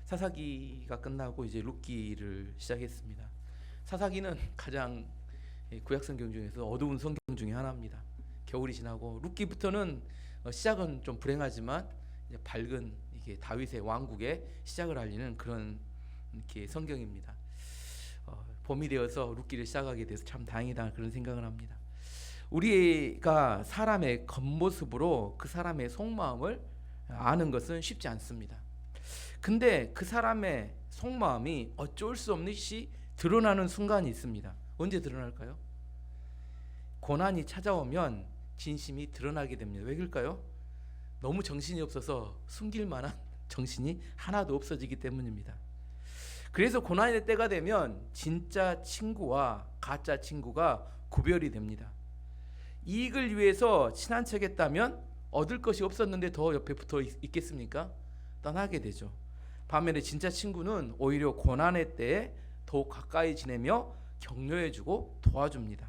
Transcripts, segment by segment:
사사기가 끝나고 이제 룻기를 시작했습니다. 사사기는 가장 구약 성경 중에서 어두운 성경 중에 하나입니다. 겨울이 지나고 룻기부터는 시작은 좀 불행하지만 이제 밝은 이게 다윗의 왕국의 시작을 알리는 그런 이렇게 성경입니다. 봄이 되어서 룻기를 시작하게 돼서 참 다행이다 그런 생각을 합니다. 우리가 사람의 겉모습으로 그 사람의 속마음을 아는 것은 쉽지 않습니다. 근데 그 사람의 속마음이 어쩔 수 없이 드러나는 순간이 있습니다. 언제 드러날까요? 고난이 찾아오면 진심이 드러나게 됩니다. 왜 그럴까요? 너무 정신이 없어서 숨길 만한 정신이 하나도 없어지기 때문입니다. 그래서 고난의 때가 되면 진짜 친구와 가짜 친구가 구별이 됩니다. 이익을 위해서 친한 척했다면 얻을 것이 없었는데 더 옆에 붙어 있겠습니까? 떠나게 되죠. 반면에 진짜 친구는 오히려 고난의 때에 더욱 가까이 지내며 격려해주고 도와줍니다.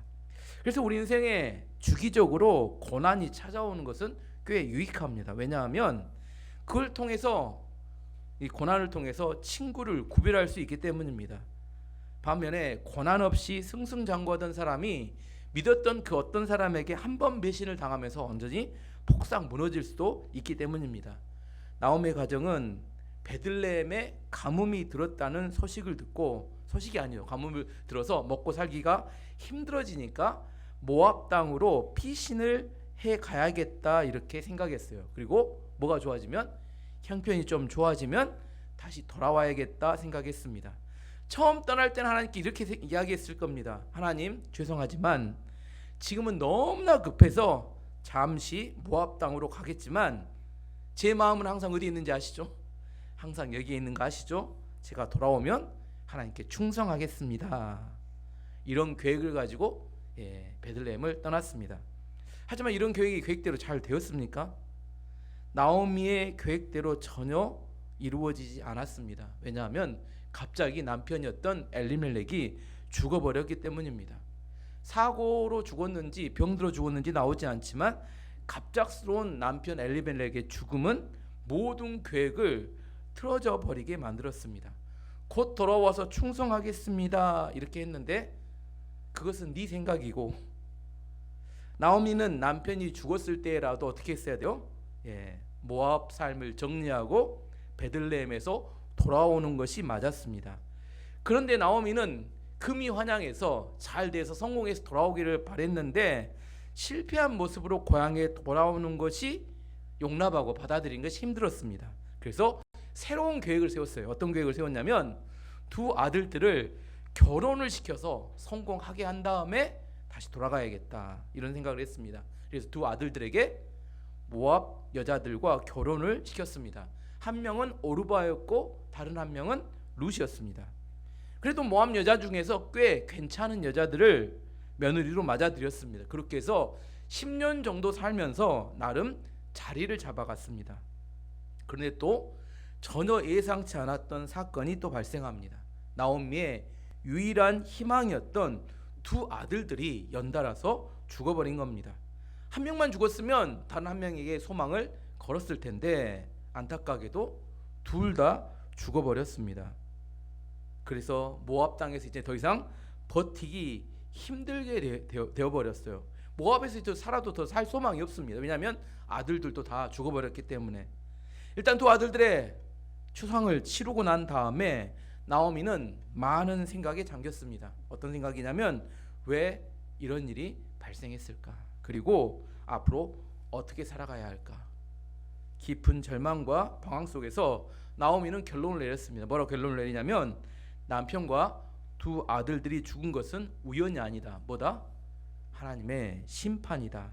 그래서 우리 인생에 주기적으로 고난이 찾아오는 것은 꽤 유익합니다. 왜냐하면 그걸 통해서, 이 고난을 통해서 친구를 구별할 수 있기 때문입니다. 반면에 고난 없이 승승장구하던 사람이 믿었던 그 어떤 사람에게 한 번 배신을 당하면서 완전히 폭삭 무너질 수도 있기 때문입니다. 나오미의 가정은 베들레헴에 가뭄이 들었다는 소식을 듣고, 소식이 아니에요, 가뭄을 들어서 먹고 살기가 힘들어지니까 모압 땅으로 피신을 해 가야겠다 이렇게 생각했어요. 그리고 뭐가 좋아지면, 형편이 좀 좋아지면 다시 돌아와야겠다 생각했습니다. 처음 떠날 때는 하나님께 이렇게 이야기했을 겁니다. 하나님, 죄송하지만 지금은 너무나 급해서 잠시 모압 땅으로 가겠지만 제 마음은 항상 어디 있는지 아시죠? 항상 여기에 있는 거 아시죠? 제가 돌아오면 하나님께 충성하겠습니다. 이런 계획을 가지고 베들레헴을 떠났습니다. 하지만 이런 계획이 계획대로 잘 되었습니까? 나오미의 계획대로 전혀 이루어지지 않았습니다. 왜냐하면 갑자기 남편이었던 엘리멜렉이 죽어버렸기 때문입니다. 사고로 죽었는지 병들어 죽었는지 나오지 않지만 갑작스러운 남편 엘리멜렉의 죽음은 모든 계획을 틀어져 버리게 만들었습니다. 곧 돌아와서 충성하겠습니다 이렇게 했는데 그것은 네 생각이고, 나오미는 남편이 죽었을 때라도 어떻게 했어야 돼요? 모압 삶을 정리하고 베들레헴에서 돌아오는 것이 맞았습니다. 그런데 나오미는 금이 환영해서 잘 돼서 성공해서 돌아오기를 바랬는데 실패한 모습으로 고향에 돌아오는 것이 용납하고 받아들이는 것이 힘들었습니다. 그래서 새로운 계획을 세웠어요. 어떤 계획을 세웠냐면 두 아들들을 결혼을 시켜서 성공하게 한 다음에 다시 돌아가야겠다 이런 생각을 했습니다. 그래서 두 아들들에게 모압 여자들과 결혼을 시켰습니다. 한 명은 오르바였고 다른 한 명은 룻이었습니다. 그래도 모압 여자 중에서 꽤 괜찮은 여자들을 며느리로 맞아들였습니다. 그렇게 해서 10년 정도 살면서 나름 자리를 잡아갔습니다. 그런데 또 전혀 예상치 않았던 사건이 또 발생합니다. 나오미의 유일한 희망이었던 두 아들들이 연달아서 죽어버린 겁니다. 한 명만 죽었으면 다른 한 명에게 소망을 걸었을 텐데 안타깝게도 둘 다 죽어버렸습니다. 그래서 모압 땅에서 이제 더 이상 버티기 힘들게 되어버렸어요. 모압에서 이제 살아도 더 살 소망이 없습니다. 왜냐하면 아들들도 다 죽어버렸기 때문에. 일단 두 아들들의 추상을 치르고 난 다음에 나오미는 많은 생각에 잠겼습니다. 어떤 생각이냐면 왜 이런 일이 발생했을까? 그리고 앞으로 어떻게 살아가야 할까? 깊은 절망과 방황 속에서 나오미는 결론을 내렸습니다. 뭐라고 결론을 내리냐면 남편과 두 아들들이 죽은 것은 우연이 아니다. 뭐다? 하나님의 심판이다.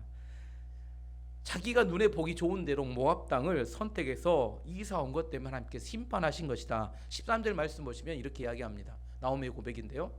자기가 눈에 보기 좋은 대로 모압 땅을 선택해서 이사 온 것 때문에 하나님께서 심판하신 것이다. 13절 말씀 보시면 이렇게 이야기합니다. 나오미의 고백인데요.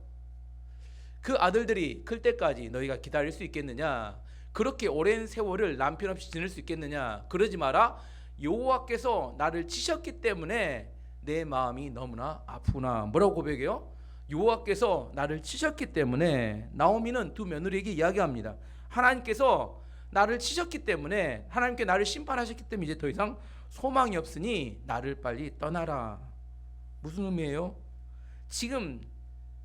그 아들들이 클 때까지 너희가 기다릴 수 있겠느냐? 그렇게 오랜 세월을 남편 없이 지낼 수 있겠느냐? 그러지 마라. 여호와께서 나를 치셨기 때문에 내 마음이 너무나 아프구나. 뭐라고 고백해요? 여호와께서 나를 치셨기 때문에. 나오미는 두 며느리에게 이야기합니다. 하나님께서 나를 치셨기 때문에, 하나님께 나를 심판하셨기 때문에 이제 더 이상 소망이 없으니 나를 빨리 떠나라. 무슨 의미예요? 지금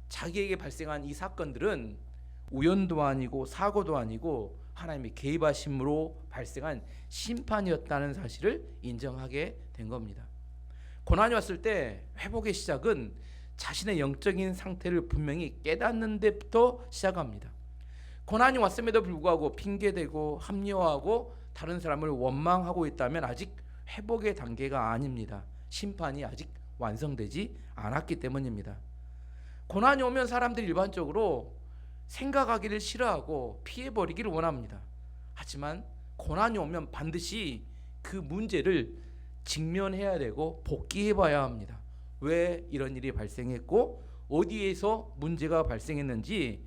자기에게 발생한 이 사건들은 우연도 아니고 사고도 아니고 하나님의 개입하심으로 발생한 심판이었다는 사실을 인정하게 된 겁니다. 고난이 왔을 때 회복의 시작은 자신의 영적인 상태를 분명히 깨닫는 데부터 시작합니다. 고난이 왔음에도 불구하고 핑계대고 합리화하고 다른 사람을 원망하고 있다면 아직 회복의 단계가 아닙니다. 심판이 아직 완성되지 않았기 때문입니다. 고난이 오면 사람들이 일반적으로 생각하기를 싫어하고 피해버리기를 원합니다. 하지만 고난이 오면 반드시 그 문제를 직면해야 되고 복귀해봐야 합니다. 왜 이런 일이 발생했고 어디에서 문제가 발생했는지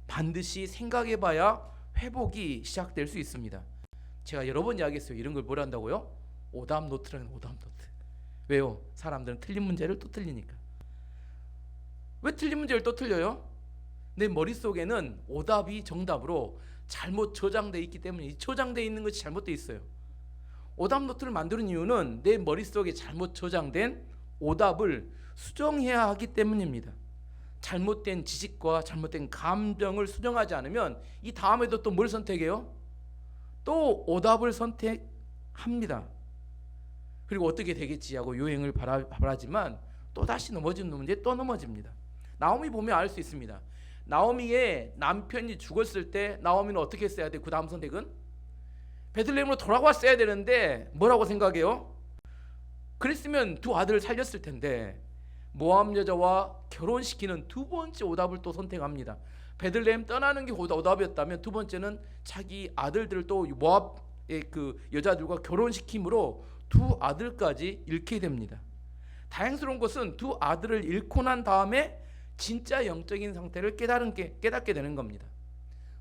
반드시 생각해봐야 회복이 시작될 수 있습니다. 제가 여러 번 이야기했어요. 이런 걸 뭘 한다고요? 오답 노트라는 오답 노트. 왜요? 사람들은 틀린 문제를 또 틀리니까. 왜 틀린 문제를 또 틀려요? 내 머릿속에는 오답이 정답으로 잘못 저장되어 있기 때문에 이 저장되어 있는 것이 잘못되어 있어요. 오답 노트를 만드는 이유는 내 머릿속에 잘못 저장된 오답을 수정해야 하기 때문입니다. 잘못된 지식과 잘못된 감정을 수정하지 않으면 이 다음에도 또 뭘 선택해요? 또 오답을 선택합니다. 그리고 어떻게 되겠지 하고 요행을 바라지만 또다시 넘어지는 문제에 또 넘어집니다. 나오미 보면 알 수 있습니다. 나오미의 남편이 죽었을 때 나오미는 어떻게 했어야 돼? 그 다음 선택은? 베들레헴으로 돌아왔어야 되는데 뭐라고 생각해요? 그랬으면 두 아들을 살렸을 텐데 모압 여자와 결혼시키는 두 번째 오답을 또 선택합니다. 베들레헴 떠나는 게 오답이었다면 두 번째는 자기 아들들을 또 모압의 그 여자들과 결혼시킴으로 두 아들까지 잃게 됩니다. 다행스러운 것은 두 아들을 잃고 난 다음에 진짜 영적인 상태를 깨닫게 되는 겁니다.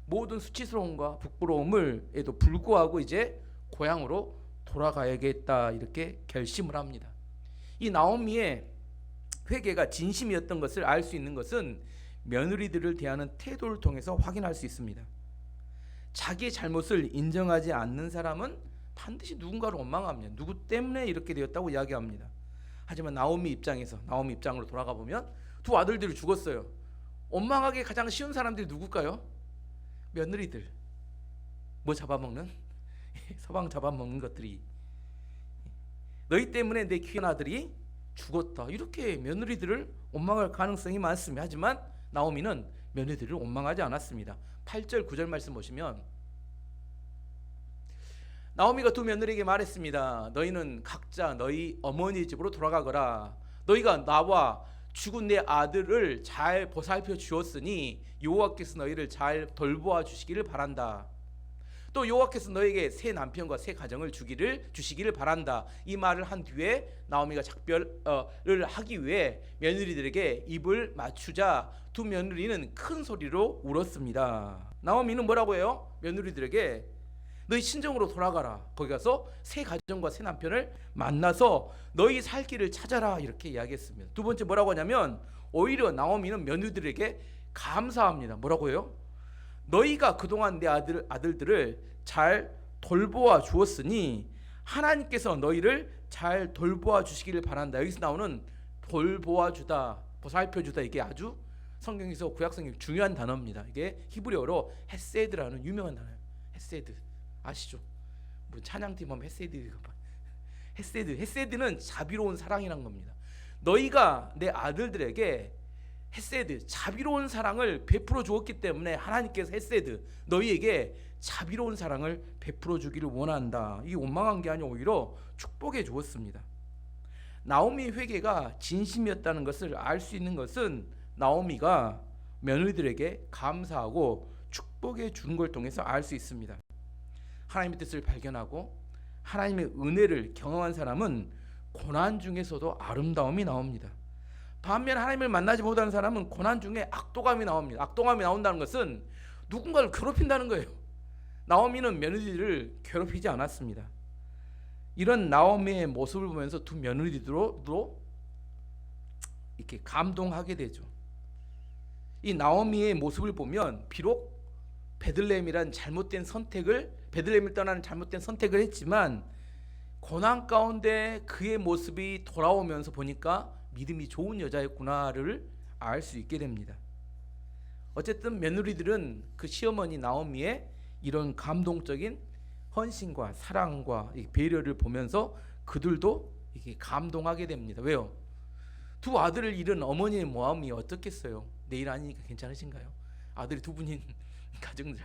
모든 수치스러움과 부끄러움을에도 불구하고 이제 고향으로 돌아가야겠다 이렇게 결심을 합니다. 이 나오미의 회개가 진심이었던 것을 알 수 있는 것은 며느리들을 대하는 태도를 통해서 확인할 수 있습니다. 자기의 잘못을 인정하지 않는 사람은 반드시 누군가를 원망합니다. 누구 때문에 이렇게 되었다고 이야기합니다. 하지만 나오미 입장으로 돌아가 보면 두 아들들이 죽었어요. 원망하기 가장 쉬운 사람들이 누굴까요? 며느리들. 뭐 잡아먹는? 서방 잡아먹는 것들이. 너희 때문에 내 귀한 아들이 죽었다. 이렇게 며느리들을 원망할 가능성이 많습니다. 하지만 나오미는 며느리들을 원망하지 않았습니다. 8절 9절 말씀 보시면 나오미가 두 며느리에게 말했습니다. 너희는 각자 너희 어머니 집으로 돌아가거라. 너희가 나와 죽은 내 아들을 잘 보살펴 주었으니 여호와께서 너희를 잘 돌보아 주시기를 바란다. 또 여호와께서 너에게 새 남편과 새 가정을 주시기를 바란다. 이 말을 한 뒤에 나오미가 작별을 하기 위해 며느리들에게 입을 맞추자 두 며느리는 큰 소리로 울었습니다. 나오미는 뭐라고 해요? 며느리들에게 너희 친정으로 돌아가라. 거기 가서 새 가정과 새 남편을 만나서 너희 살 길을 찾아라. 이렇게 이야기했습니다. 두 번째 뭐라고 하냐면 오히려 나오미는 며느리들에게 감사합니다. 뭐라고 해요? 너희가 그동안 내 아들들을 잘 돌보아 주었으니 하나님께서 너희를 잘 돌보아 주시기를 바란다. 여기서 나오는 돌보아 주다, 보살펴 주다, 이게 아주 성경에서 구약성경 중요한 단어입니다. 이게 히브리어로 헤세드라는 유명한 단어예요. 헤세드 아시죠? 뭐 찬양팀 하면 헤세드는 자비로운 사랑이란 겁니다. 너희가 내 아들들에게 헤세드, 자비로운 사랑을 베풀어 주었기 때문에 하나님께서 헤세드, 너희에게 자비로운 사랑을 베풀어 주기를 원한다. 이게 원망한 게 아니라 오히려 축복해 주었습니다. 나오미의 회개가 진심이었다는 것을 알 수 있는 것은 나오미가 며느리들에게 감사하고 축복해 주는 걸 통해서 알 수 있습니다. 하나님의 뜻을 발견하고 하나님의 은혜를 경험한 사람은 고난 중에서도 아름다움이 나옵니다. 반면 하나님을 만나지 못하는 사람은 고난 중에 악도감이 나옵니다. 악도감이 나온다는 것은 누군가를 괴롭힌다는 거예요. 나오미는 며느리들을 괴롭히지 않았습니다. 이런 나오미의 모습을 보면서 두 며느리들도 이렇게 감동하게 되죠. 이 나오미의 모습을 보면 비록 베들레헴을 떠나는 잘못된 선택을 했지만 고난 가운데 그의 모습이 돌아오면서 보니까 믿음이 좋은 여자였구나를 알 수 있게 됩니다. 어쨌든 며느리들은 그 시어머니 나오미의 이런 감동적인 헌신과 사랑과 배려를 보면서 그들도 이게 감동하게 됩니다. 왜요? 두 아들을 잃은 어머니의 마음이 어떻겠어요? 내일 아니니까 괜찮으신가요? 아들이 두 분인 가정들,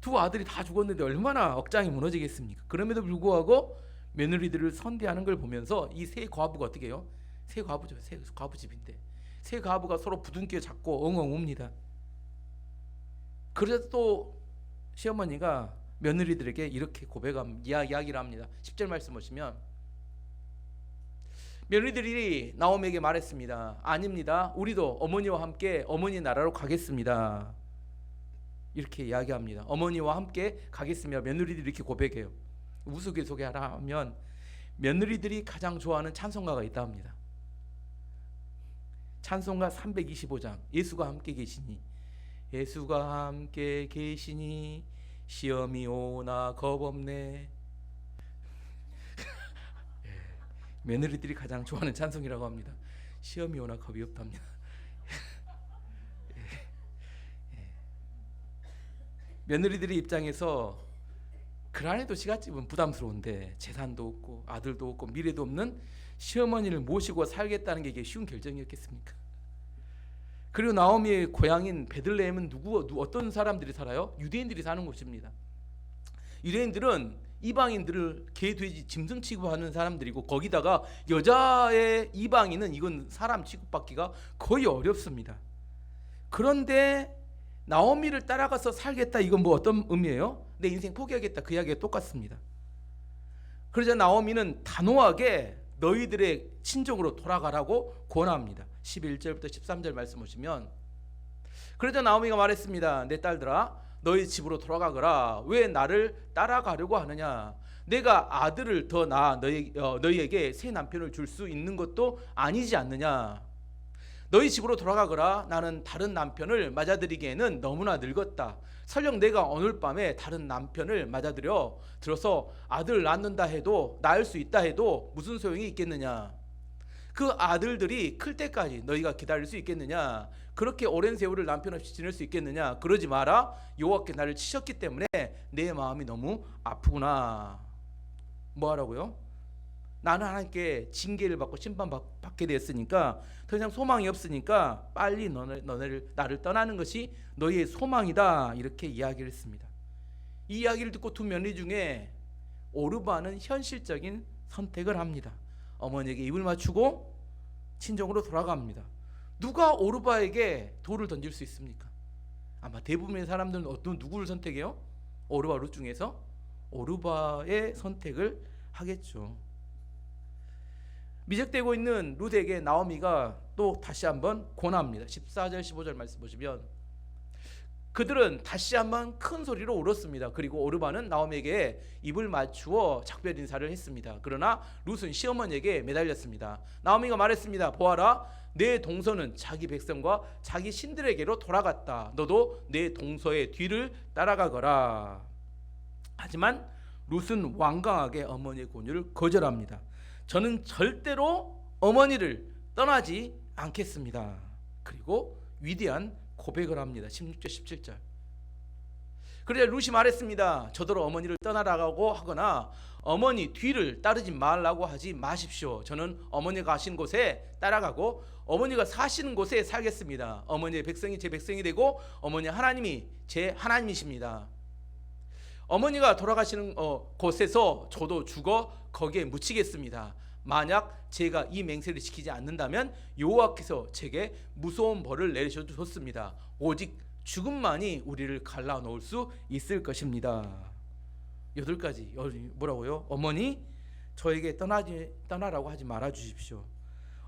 두 아들이 다 죽었는데 얼마나 억장이 무너지겠습니까? 그럼에도 불구하고 며느리들을 선대하는 걸 보면서 이 세 과부가 어떻게 해요? 세 과부죠. 세 과부 집인데 세 과부가 서로 부둥켜 잡고 엉엉 웁니다. 그래서 또 시어머니가 며느리들에게 이렇게 이야기를 합니다. 10절 말씀 보시면 며느리들이 나오미에게 말했습니다. 아닙니다. 우리도 어머니와 함께 어머니 나라로 가겠습니다. 이렇게 이야기합니다. 어머니와 함께 가겠습니다. 며느리들이 이렇게 고백해요. 우스갯소개하라 하면 며느리들이 가장 좋아하는 찬송가가 있다 합니다. 찬송가 325장 예수가 함께 계시니 예수가 함께 계시니 시험이 오나 겁없네. 며느리들이 가장 좋아하는 찬송이라고 합니다. 시험이 오나 겁이 없답니다. 며느리들의 입장에서 그란에도 시갓집은 부담스러운데 재산도 없고 아들도 없고 미래도 없는 시어머니를 모시고 살겠다는 게 이게 쉬운 결정이었겠습니까? 그리고 나오미의 고향인 베들레헴은 어떤 사람들이 살아요? 유대인들이 사는 곳입니다. 유대인들은 이방인들을 개, 돼지, 짐승 취급하는 사람들이고 거기다가 여자의 이방인은 이건 사람 취급받기가 거의 어렵습니다. 그런데 나오미를 따라가서 살겠다 이건 뭐 어떤 의미예요? 내 인생 포기하겠다 그 이야기가 똑같습니다. 그러자 나오미는 단호하게 너희들의 친정으로 돌아가라고 권합니다. 11절부터 13절 말씀 보시면 그러자 나오미가 말했습니다. 내 딸들아 너희 집으로 돌아가거라. 왜 나를 따라가려고 하느냐? 내가 아들을 더 낳아 너희에게 새 남편을 줄 수 있는 것도 아니지 않느냐? 너희 집으로 돌아가거라. 나는 다른 남편을 맞아들이기에는 너무나 늙었다. 설령 내가 오늘 밤에 다른 남편을 들어서 아들 낳는다 해도 낳을 수 있다 해도 무슨 소용이 있겠느냐? 그 아들들이 클 때까지 너희가 기다릴 수 있겠느냐? 그렇게 오랜 세월을 남편 없이 지낼 수 있겠느냐? 그러지 마라. 여호와께 나를 치셨기 때문에 내 마음이 너무 아프구나. 뭐 하라고요? 나는 하나님께 징계를 받고 심판받게 됐으니까 더 이상 소망이 없으니까 빨리 나를 떠나는 것이 너희의 소망이다. 이렇게 이야기를 했습니다. 이 이야기를 듣고 두 며느리 중에 오르바는 현실적인 선택을 합니다. 어머니에게 입을 맞추고 친정으로 돌아갑니다. 누가 오르바에게 돌을 던질 수 있습니까? 아마 대부분의 사람들은 누구를 선택해요? 오르바 룻 중에서 오르바의 선택을 하겠죠. 미적되고 있는 룻에게 나오미가 또 다시 한번 권합니다. 14절 15절 말씀 보시면 그들은 다시 한번 큰 소리로 울었습니다. 그리고 오르바는 나오미에게 입을 맞추어 작별 인사를 했습니다. 그러나 룻은 시어머니에게 매달렸습니다. 나오미가 말했습니다. 보아라, 내 동서는 자기 백성과 자기 신들에게로 돌아갔다. 너도 내 동서의 뒤를 따라가거라. 하지만 룻은 완강하게 어머니의 권유를 거절합니다. 저는 절대로 어머니를 떠나지 않겠습니다. 그리고 위대한 고백을 합니다. 16절 17절. 그러자 룻이 말했습니다. 저더러 어머니를 떠나라고 하거나 어머니 뒤를 따르지 말라고 하지 마십시오. 저는 어머니가 가신 곳에 따라가고 어머니가 사시는 곳에 살겠습니다. 어머니의 백성이 제 백성이 되고 어머니 하나님이 제 하나님이십니다. 어머니가 돌아가시는 곳에서 저도 죽어 거기에 묻히겠습니다. 만약 제가 이 맹세를 지키지 않는다면 여호와께서 제게 무서운 벌을 내리셔줬습니다. 오직 죽음만이 우리를 갈라놓을 수 있을 것입니다. 8가지 뭐라고요? 어머니 저에게 떠나라고 하지 말아 주십시오.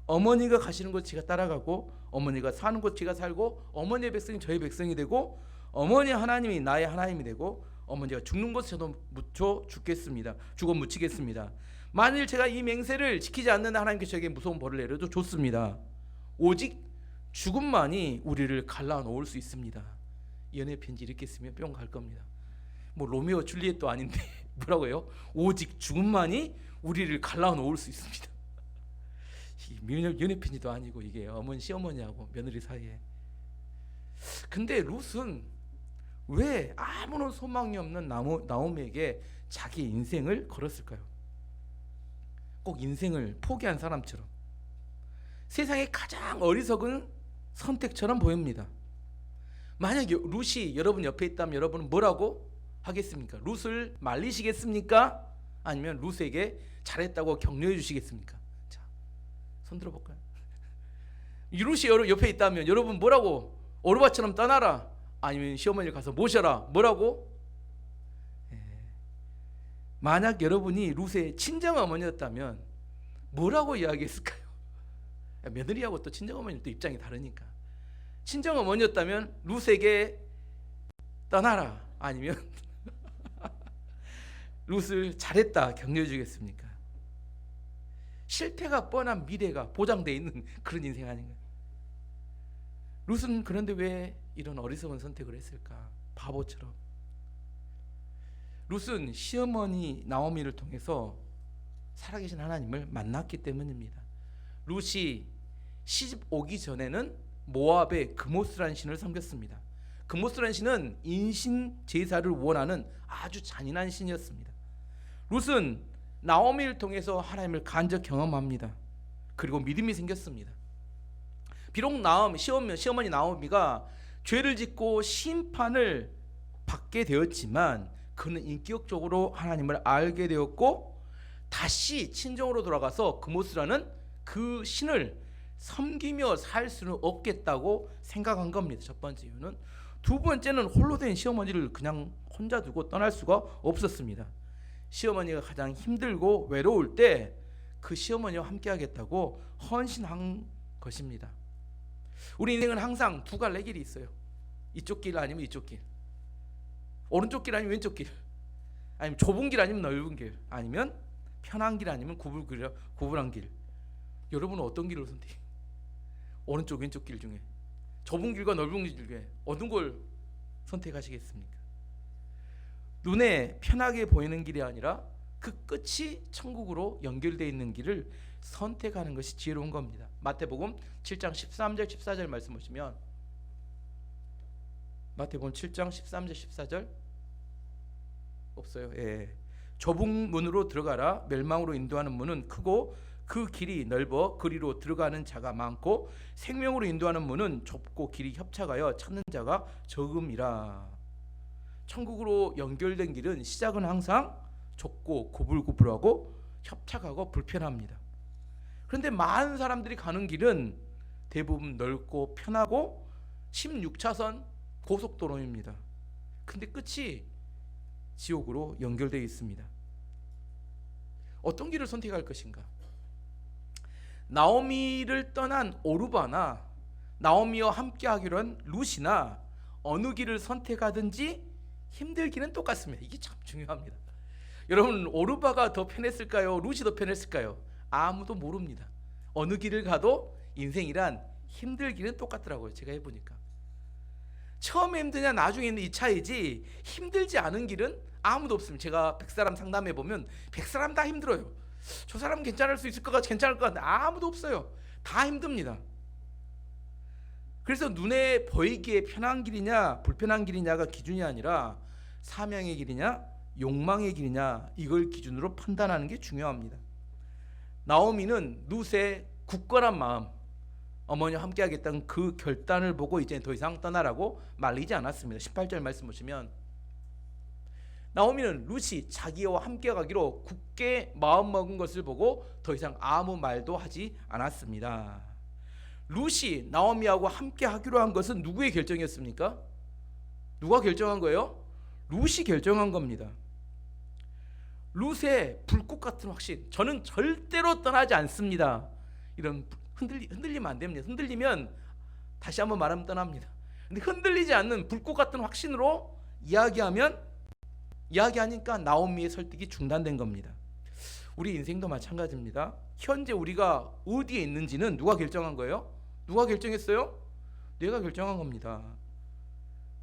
어머니가 가시는 곳 제가 따라가고 어머니가 사는 곳 제가 살고 어머니의 백성이 저의 백성이 되고 어머니 하나님이 나의 하나님이 되고 어머니가 죽는 곳에 저도 죽어 묻히겠습니다. 만일 제가 이 맹세를 지키지 않는다 하나님께서 저에게 무서운 벌을 내려도 좋습니다. 오직 죽음만이 우리를 갈라놓을 수 있습니다. 연애 편지 이렇게 쓰면 뿅 갈 겁니다. 뭐 로미오 줄리엣도 아닌데 뭐라고요? 오직 죽음만이 우리를 갈라놓을 수 있습니다. 연애 편지도 아니고 이게 어머니 시어머니하고 며느리 사이에. 근데 룻은 왜 아무런 소망이 없는 나오미에게 자기 인생을 걸었을까요? 꼭 인생을 포기한 사람처럼, 세상의 가장 어리석은 선택처럼 보입니다. 만약 룻이 여러분 옆에 있다면 여러분은 뭐라고 하겠습니까? 룻을 말리시겠습니까? 아니면 룻에게 잘했다고 격려해 주시겠습니까? 자, 손 들어볼까요? 룻이 옆에 있다면 여러분 뭐라고? 오르바처럼 떠나라, 아니면 시어머니를 가서 모셔라, 뭐라고? 만약 여러분이 룻의 친정어머니였다면 뭐라고 이야기했을까요? 며느리하고 또 친정어머니 또 입장이 다르니까. 친정어머니였다면 룻에게 떠나라, 아니면 룻을 잘했다 격려해 주겠습니까? 실패가 뻔한 미래가 보장되어 있는 그런 인생 아닌가요? 룻은 그런데 왜 이런 어리석은 선택을 했을까? 바보처럼. 룻은 시어머니 나오미를 통해서 살아계신 하나님을 만났기 때문입니다. 룻이 시집 오기 전에는 모압의 그모스라는 신을 섬겼습니다. 그모스라는 신은 인신 제사를 원하는 아주 잔인한 신이었습니다. 룻은 나오미를 통해서 하나님을 간접 경험합니다. 그리고 믿음이 생겼습니다. 비록 시어머니 나오미가 죄를 짓고 심판을 받게 되었지만 그는 인격적으로 하나님을 알게 되었고 다시 친정으로 돌아가서 그모스라는 그 신을 섬기며 살 수는 없겠다고 생각한 겁니다. 첫 번째 이유는. 두 번째는 홀로 된 시어머니를 그냥 혼자 두고 떠날 수가 없었습니다. 시어머니가 가장 힘들고 외로울 때 그 시어머니와 함께 하겠다고 헌신한 것입니다. 우리 인생은 항상 두 갈래 길이 있어요. 이쪽 길 아니면 이쪽 길, 오른쪽 길 아니면 왼쪽 길, 아니면 좁은 길 아니면 넓은 길, 아니면 편한 길 아니면 구불한 길. 여러분은 어떤 길을 선택해요? 오른쪽 왼쪽 길 중에, 좁은 길과 넓은 길 중에 어떤 걸 선택하시겠습니까? 눈에 편하게 보이는 길이 아니라 그 끝이 천국으로 연결되어 있는 길을 선택하는 것이 지혜로운 겁니다. 마태복음 7장 13절 14절 말씀 보시면, 마태복음 7장 13절 14절 없어요. 좁은 문으로 들어가라. 멸망으로 인도하는 문은 크고 그 길이 넓어 그리로 들어가는 자가 많고 생명으로 인도하는 문은 좁고 길이 협착하여 찾는 자가 적음이라. 천국으로 연결된 길은 시작은 항상 좁고 고불고불하고 협착하고 불편합니다. 그런데 많은 사람들이 가는 길은 대부분 넓고 편하고 16차선 고속도로입니다. 근데 끝이 지옥으로 연결되어 있습니다. 어떤 길을 선택할 것인가? 나오미를 떠난 오르바나 나오미와 함께하기로 한 룻이나 어느 길을 선택하든지 힘들기는 똑같습니다. 이게 참 중요합니다. 여러분, 오르바가 더 편했을까요? 룻이 더 편했을까요? 아무도 모릅니다. 어느 길을 가도 인생이란 힘들기는 똑같더라고요. 제가 해보니까 처음에 힘드냐 나중에 있는 이 차이지, 힘들지 않은 길은 아무도 없습니다. 제가 100사람 상담해보면 100사람 다 힘들어요. 저 사람 괜찮을 수 있을 것 같아, 괜찮을 것 같아, 아무도 없어요. 다 힘듭니다. 그래서 눈에 보이기에 편한 길이냐 불편한 길이냐가 기준이 아니라 사명의 길이냐 욕망의 길이냐, 이걸 기준으로 판단하는 게 중요합니다. 나오미는 룻의 굳건한 마음, 어머니와 함께 하겠다는 그 결단을 보고 이제 더 이상 떠나라고 말리지 않았습니다. 18절 말씀 보시면, 나오미는 룻이 자기와 함께 가기로 굳게 마음먹은 것을 보고 더 이상 아무 말도 하지 않았습니다. 룻이 나오미하고 함께 하기로 한 것은 누구의 결정이었습니까? 누가 결정한 거예요? 룻이 결정한 겁니다. 룻의 불꽃 같은 확신, 저는 절대로 떠나지 않습니다. 이런 흔들리면 안 됩니다. 흔들리면 다시 한번 말하면 떠납니다. 근데 흔들리지 않는 불꽃 같은 확신으로 이야기하니까 나오미의 설득이 중단된 겁니다. 우리 인생도 마찬가지입니다. 현재 우리가 어디에 있는지는 누가 결정한 거예요? 누가 결정했어요? 내가 결정한 겁니다.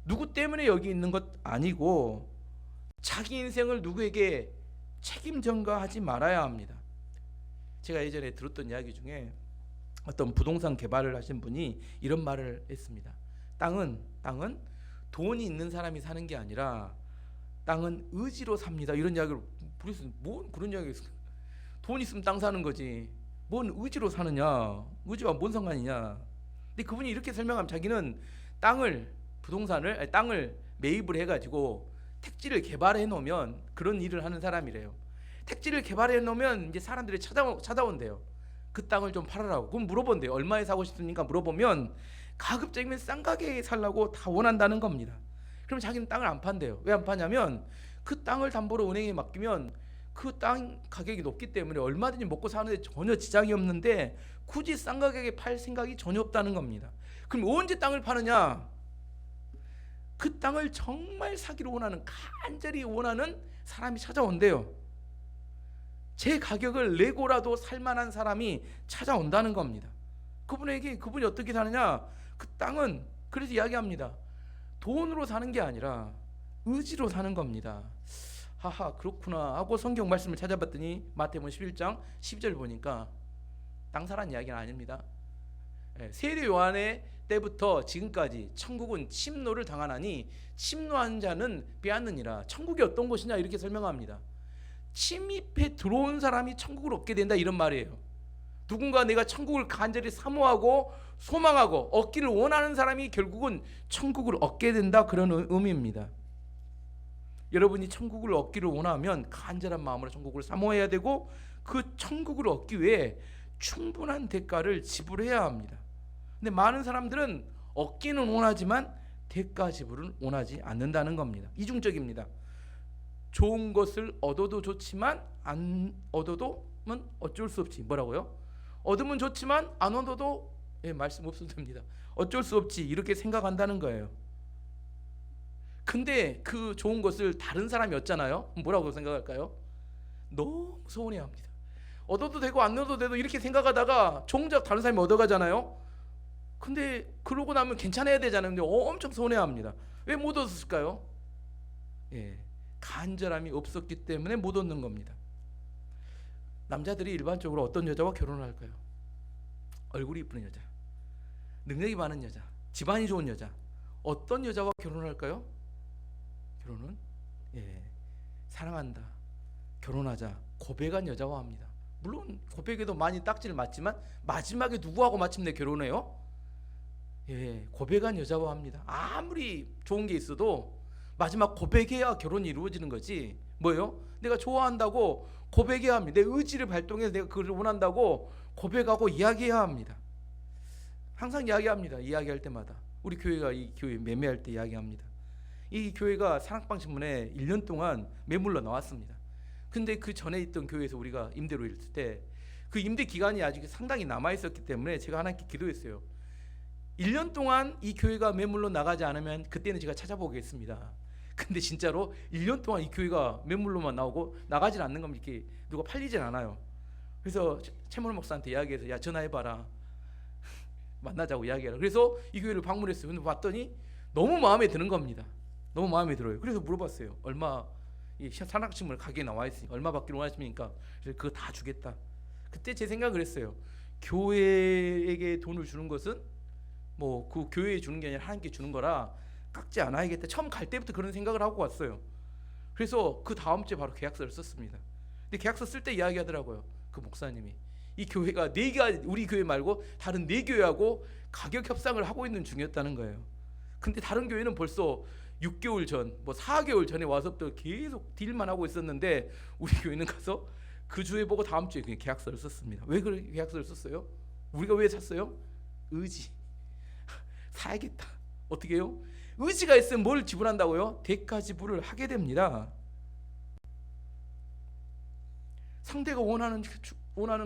누구 때문에 여기 있는 것 아니고 자기 인생을 누구에게 책임 전가하지 말아야 합니다. 제가 예전에 들었던 이야기 중에 어떤 부동산 개발을 하신 분이 이런 말을 했습니다. 땅은 돈이 있는 사람이 사는 게 아니라 땅은 의지로 삽니다. 이런 이야기를 부르셨어요. 뭔 그런 이야기 있어요. 돈 있으면 땅 사는 거지. 뭔 의지로 사느냐? 의지와 뭔 상관이냐? 근데 그분이 이렇게 설명하면 자기는 땅을 매입을 해가지고 택지를 개발해 놓으면 그런 일을 하는 사람이래요. 택지를 개발해 놓으면 이제 사람들이 찾아온대요. 그 땅을 좀 팔아라고. 그럼 물어본대요. 얼마에 사고 싶습니까? 물어보면 가급적이면 싼 가격에 살라고 다 원한다는 겁니다. 그럼 자기는 땅을 안 판대요. 왜 안 파냐면 그 땅을 담보로 은행에 맡기면 그 땅 가격이 높기 때문에 얼마든지 먹고 사는데 전혀 지장이 없는데 굳이 싼 가격에 팔 생각이 전혀 없다는 겁니다. 그럼 언제 땅을 파느냐? 그 땅을 정말 사기로 원하는, 간절히 원하는 사람이 찾아온대요. 제 가격을 내고라도 살만한 사람이 찾아온다는 겁니다. 그분이 어떻게 사느냐? 그 땅은 그래서 이야기합니다. 돈으로 사는 게 아니라 의지로 사는 겁니다. 하하, 그렇구나 하고 성경 말씀을 찾아봤더니 마태복음 11장 10절 보니까 땅 사라는 이야기는 아닙니다. 세례 요한의 때부터 지금까지 천국은 침노를 당하나니 침노한 자는 빼앗느니라. 천국이 어떤 곳이냐 이렇게 설명합니다. 침입해 들어온 사람이 천국을 얻게 된다 이런 말이에요. 누군가 내가 천국을 간절히 사모하고 소망하고 얻기를 원하는 사람이 결국은 천국을 얻게 된다, 그런 의미입니다. 여러분이 천국을 얻기를 원하면 간절한 마음으로 천국을 사모해야 되고 그 천국을 얻기 위해 충분한 대가를 지불해야 합니다. 근데 많은 사람들은 얻기는 원하지만 대가 지불을 원하지 않는다는 겁니다. 이중적입니다. 좋은 것을 얻어도 좋지만 안 얻어도 어쩔 수 없지. 뭐라고요? 얻으면 좋지만 안 얻어도 말씀 없어도 됩니다. 어쩔 수 없지 이렇게 생각한다는 거예요. 근데 그 좋은 것을 다른 사람이 얻잖아요. 뭐라고 생각할까요? 너무 서운해합니다. 얻어도 되고 안 얻어도 되고 이렇게 생각하다가 정작 다른 사람이 얻어가잖아요. 근데 그러고 나면 괜찮아야 되잖아요. 근데 엄청 서운해합니다. 왜 못 얻었을까요? 간절함이 없었기 때문에 못 얻는 겁니다. 남자들이 일반적으로 어떤 여자와 결혼을 할까요? 얼굴이 이쁜 여자, 능력이 많은 여자, 집안이 좋은 여자, 어떤 여자와 결혼을 할까요? 결혼은 사랑한다, 결혼하자, 고백한 여자와 합니다. 물론 고백에도 많이 딱지를 맞지만 마지막에 누구하고 마침내 결혼해요? 고백한 여자와 합니다. 아무리 좋은 게 있어도 마지막 고백해야 결혼이 이루어지는 거지. 뭐예요? 내가 좋아한다고 고백해야 합니다. 내 의지를 발동해서 내가 그걸 원한다고 고백하고 이야기해야 합니다. 항상 이야기합니다. 이야기할 때마다 우리 교회가 이 교회 매매할 때 이야기합니다. 이 교회가 사랑방 신문에 1년 동안 매물로 나왔습니다. 근데 그 전에 있던 교회에서 우리가 임대로 있을 때 그 임대 기간이 아직 상당히 남아 있었기 때문에 제가 하나님께 기도했어요. 1년 동안 이 교회가 매물로 나가지 않으면 그때는 제가 찾아보겠습니다. 근데 진짜로 1년 동안 이 교회가 매물로만 나오고 나가질 않는 겁니다. 이렇게 누가 팔리진 않아요. 그래서 최문호 목사한테 이야기해서 야 전화해봐라, 만나자고 이야기하라. 그래서 이 교회를 방문했어요. 근데 봤더니 너무 마음에 드는 겁니다. 너무 마음에 들어요. 그래서 물어봤어요. 얼마, 이 산악식물 가게에 나와 있으니 얼마 받기로 원하십니까? 그래서 그거 다 주겠다. 그때 제 생각을 했어요. 교회에게 돈을 주는 것은 뭐 그 교회에 주는 게 아니라 하나님께 주는 거라 깎지 않아야겠다. 처음 갈 때부터 그런 생각을 하고 왔어요. 그래서 그 다음 주에 바로 계약서를 썼습니다. 근데 계약서 쓸 때 이야기하더라고요. 그 목사님이 이 교회가 우리 교회 말고 다른 4교회하고 가격 협상을 하고 있는 중이었다는 거예요. 근데 다른 교회는 벌써 6개월 전, 뭐 4개월 전에 와서부터 계속 딜만 하고 있었는데 우리 교회는 가서 그 주에 보고 다음 주에 그냥 계약서를 썼습니다. 왜 그렇게 계약서를 썼어요? 우리가 왜 샀어요? 의지. 사야겠다. 어떻게 해요? 의지가 있으면 뭘 지불한다고요? 대가 지불을 하게 됩니다. 상대가 원하는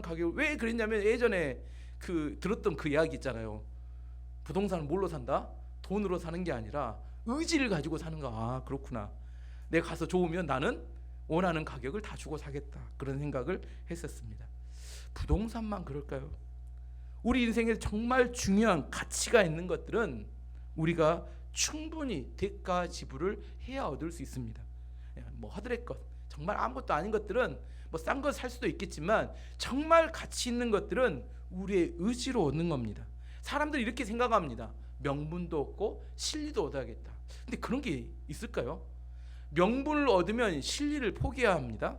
가격을 왜 그랬냐면 예전에 들었던 그 이야기 있잖아요. 부동산을 뭘로 산다? 돈으로 사는 게 아니라 의지를 가지고 사는 거. 아, 그렇구나. 내가 가서 좋으면 나는 원하는 가격을 다 주고 사겠다. 그런 생각을 했었습니다. 부동산만 그럴까요? 우리 인생에 정말 중요한 가치가 있는 것들은 우리가 충분히 대가 지불을 해야 얻을 수 있습니다. 뭐 하드렛 것, 정말 아무것도 아닌 것들은 뭐 싼 거 살 수도 있겠지만 정말 가치 있는 것들은 우리의 의지로 얻는 겁니다. 사람들이 이렇게 생각합니다. 명분도 얻고 실리도 얻어야겠다. 근데 그런 게 있을까요? 명분을 얻으면 실리를 포기해야 합니다.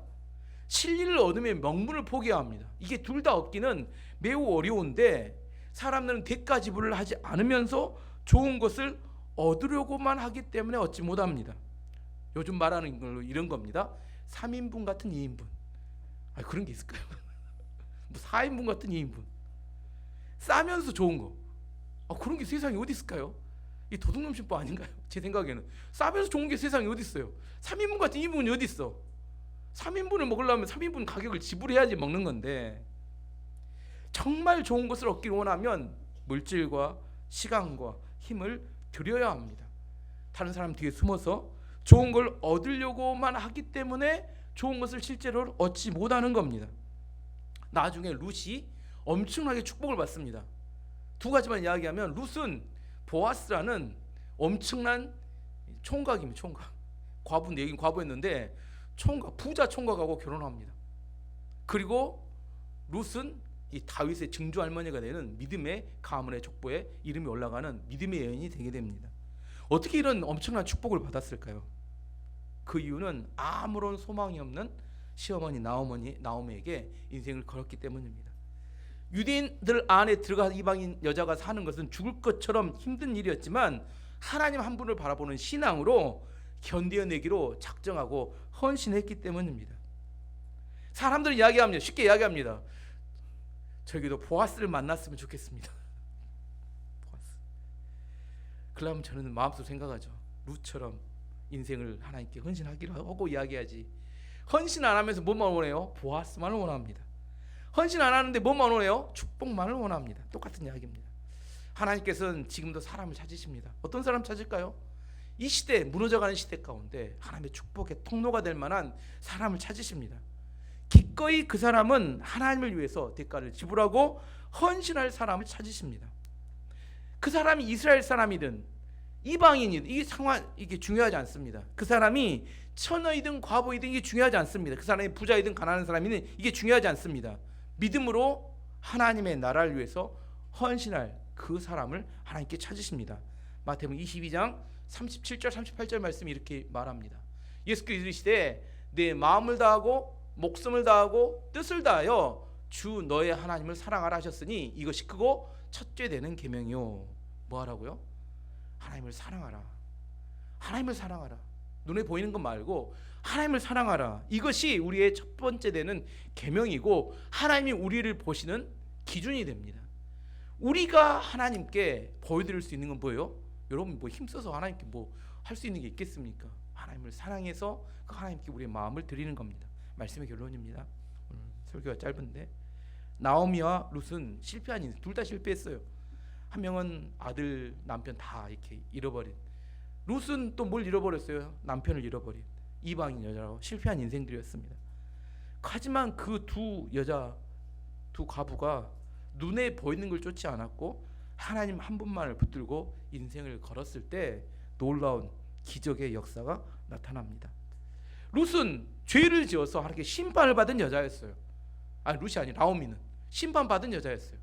실리를 얻으면 명분을 포기해야 합니다. 이게 둘 다 얻기는 매우 어려운데 사람들은 대가 지불을 하지 않으면서 좋은 것을 얻으려고만 하기 때문에 얻지 못합니다. 요즘 말하는 걸로 이런 겁니다. 3인분 같은 2인분. 그런 게 있을까요? 뭐 4인분 같은 2인분. 싸면서 좋은 거. 그런 게 세상에 어디 있을까요? 이 도둑놈신법 아닌가요? 제 생각에는 싸면서 좋은 게 세상에 어디 있어요? 3인분 같은 2인분이 어디 있어? 3인분을 먹으려면 3인분 가격을 지불해야지 먹는 건데, 정말 좋은 것을 얻기를 원하면 물질과 시간과 힘을 들여야 합니다. 다른 사람 뒤에 숨어서 좋은 걸 얻으려고만 하기 때문에 좋은 것을 실제로 얻지 못하는 겁니다. 나중에 룻이 엄청나게 축복을 받습니다. 두 가지만 이야기하면, 룻은 보아스라는 엄청난 총각입니다. 총각. 과부인데, 여긴 과부였는데 총각, 부자 총각하고 결혼합니다. 그리고 룻은 이 다윗의 증조 할머니가 되는 믿음의 가문의 족보에 이름이 올라가는 믿음의 여인이 되게 됩니다. 어떻게 이런 엄청난 축복을 받았을까요? 그 이유는 아무런 소망이 없는 시어머니 나오미에게 인생을 걸었기 때문입니다. 유대인들 안에 들어가 이방인 여자가 사는 것은 죽을 것처럼 힘든 일이었지만 하나님 한 분을 바라보는 신앙으로 견뎌내기로 작정하고 헌신했기 때문입니다. 사람들은 이야기합니다. 쉽게 이야기합니다. 저기도 보아스를 만났으면 좋겠습니다. 보아스. 그러면 저는 마음속으로 생각하죠. 룻처럼 인생을 하나님께 헌신하기로 하고 이야기하지. 헌신 안 하면서 뭐만 원해요? 보아스만을 원합니다. 헌신 안 하는데 뭐만 원해요? 축복만을 원합니다. 똑같은 이야기입니다. 하나님께서는 지금도 사람을 찾으십니다. 어떤 사람 찾을까요? 이 시대, 무너져가는 시대 가운데 하나님의 축복의 통로가 될 만한 사람을 찾으십니다. 기꺼이 그 사람은 하나님을 위해서 대가를 지불하고 헌신할 사람을 찾으십니다. 그 사람이 이스라엘 사람이든 이방인이든 이 상황, 이게 중요하지 않습니다. 그 사람이 처녀이든 과부이든 이게 중요하지 않습니다. 그 사람이 부자이든 가난한 사람이든 이게 중요하지 않습니다. 믿음으로 하나님의 나라를 위해서 헌신할 그 사람을 하나님께 찾으십니다. 마태복음 22장 37절 38절 말씀이 이렇게 말합니다. 예수께서 이르시되 내 마음을 다하고 목숨을 다하고 뜻을 다하여 주 너의 하나님을 사랑하라 하셨으니 이것이 크고 첫째 되는 계명이요. 뭐 하라고요? 하나님을 사랑하라. 하나님을 사랑하라. 눈에 보이는 것 말고 하나님을 사랑하라. 이것이 우리의 첫 번째 되는 계명이고 하나님이 우리를 보시는 기준이 됩니다. 우리가 하나님께 보여드릴 수 있는 건 뭐예요? 여러분 뭐 힘써서 하나님께 뭐 할 수 있는 게 있겠습니까? 하나님을 사랑해서 그 하나님께 우리의 마음을 드리는 겁니다. 말씀의 결론입니다. 오늘 설교가 짧은데 나오미와 룻은 실패한 인생, 둘 다 실패했어요. 한 명은 아들, 남편 다 이렇게 잃어버린, 룻은 또 뭘 잃어버렸어요? 남편을 잃어버린 이방인 여자라고 실패한 인생들이었습니다. 하지만 그 두 여자, 두 과부가 눈에 보이는 걸 쫓지 않았고 하나님 한 분만을 붙들고 인생을 걸었을 때 놀라운 기적의 역사가 나타납니다. 룻은 죄를 지어서 하나님께 심판을 받은 여자였어요. 룻이 아니 나오미는 심판받은 여자였어요.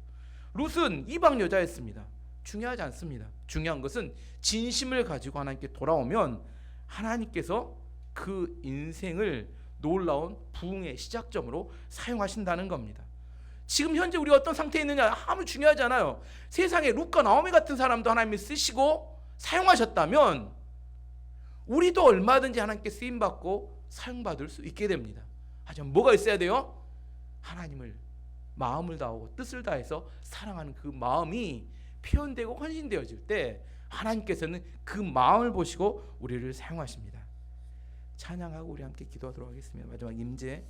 룻은 이방 여자였습니다. 중요하지 않습니다. 중요한 것은 진심을 가지고 하나님께 돌아오면 하나님께서 그 인생을 놀라운 부흥의 시작점으로 사용하신다는 겁니다. 지금 현재 우리 어떤 상태에 있느냐 아무 중요하지 않아요. 세상에 룻과 나오미 같은 사람도 하나님이 쓰시고 사용하셨다면 우리도 얼마든지 하나님께 쓰임받고 사용받을 수 있게 됩니다. 하지만 뭐가 있어야 돼요? 하나님을 마음을 다하고 뜻을 다해서 사랑하는 그 마음이 표현되고 헌신되어질 때 하나님께서는 그 마음을 보시고 우리를 사용하십니다. 찬양하고 우리 함께 기도하도록 하겠습니다. 마지막 임재